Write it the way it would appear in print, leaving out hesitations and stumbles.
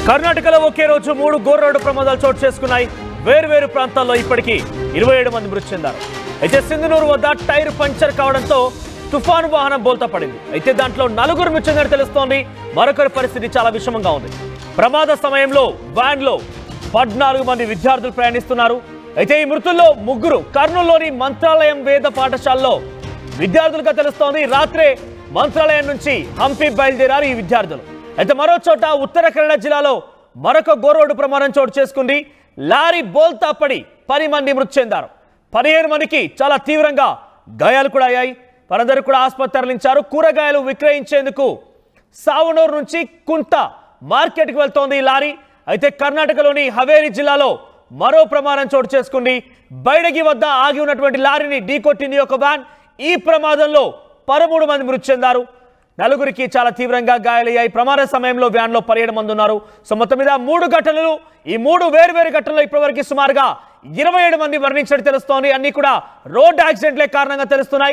కర్ణాటకలో ఒకే రోజు 3 ఘోర రోడ్డు ప్రమాదాలు చోటు చేసుకున్నాయి. వేర్వేరు ప్రాంతాల్లో ఇప్పటికీ 27 మంది మృతి చెందారు. అయితే సింధనూరు వద్ద టైర్ పంచర్ కావడంతో తుఫాను వాహనం బోల్తా పడింది. అయితే దాంట్లో 4 మృతి చెందినట్టు తెలుస్తోంది. మరొకరి పరిస్థితి చాలా విషమంగా ఉంది. ప్రమాద సమయంలో వ్యాన్లో 14 మంది విద్యార్థులు ప్రయాణిస్తున్నారు. అయితే ఈ మృతుల్లో 3 కర్నూలులోని మంత్రాలయం వేద పాఠశాలలో విద్యార్థులుగా తెలుస్తోంది. రాత్రే మంత్రాలయం నుంచి హంపి బయలుదేరారు ఈ విద్యార్థులు. అయితే మరో చోట ఉత్తర కన్నడ జిల్లాలో మరొక ఘోరోడ్డు ప్రమాదం చోటు చేసుకుంది. లారీ బోల్తా పడి 10 మంది మృతి చెందారు. 15 మందికి చాలా తీవ్రంగా గాయాలు కూడా అయ్యాయి. వారందరూ కూడా ఆసుపత్రి తరలించారు. కూరగాయలు విక్రయించేందుకు సావనూరు నుంచి కుంట మార్కెట్కి వెళ్తోంది ఈ లారీ. అయితే కర్ణాటకలోని హవేరి జిల్లాలో మరో ప్రమాదం చోటు చేసుకుంది. బైడగి వద్ద ఆగి ఉన్నటువంటి లారీని ఢీకొట్టింది ఒక వ్యాన్. ఈ ప్రమాదంలో 13 మంది మృతి చెందారు. 4 చాలా తీవ్రంగా గాయాలయ్యాయి. ప్రమాద సమయంలో వ్యాన్లో 17 మంది ఉన్నారు. సో మొత్తం మీద 3 ఘటనలు. ఈ 3 వేర్వేరు ఘటనలు ఇప్పటివరకు సుమారుగా 27 మంది మరణించినట్టు తెలుస్తోంది. అన్ని కూడా రోడ్ యాక్సిడెంట్లే కారణంగా తెలుస్తున్నాయి.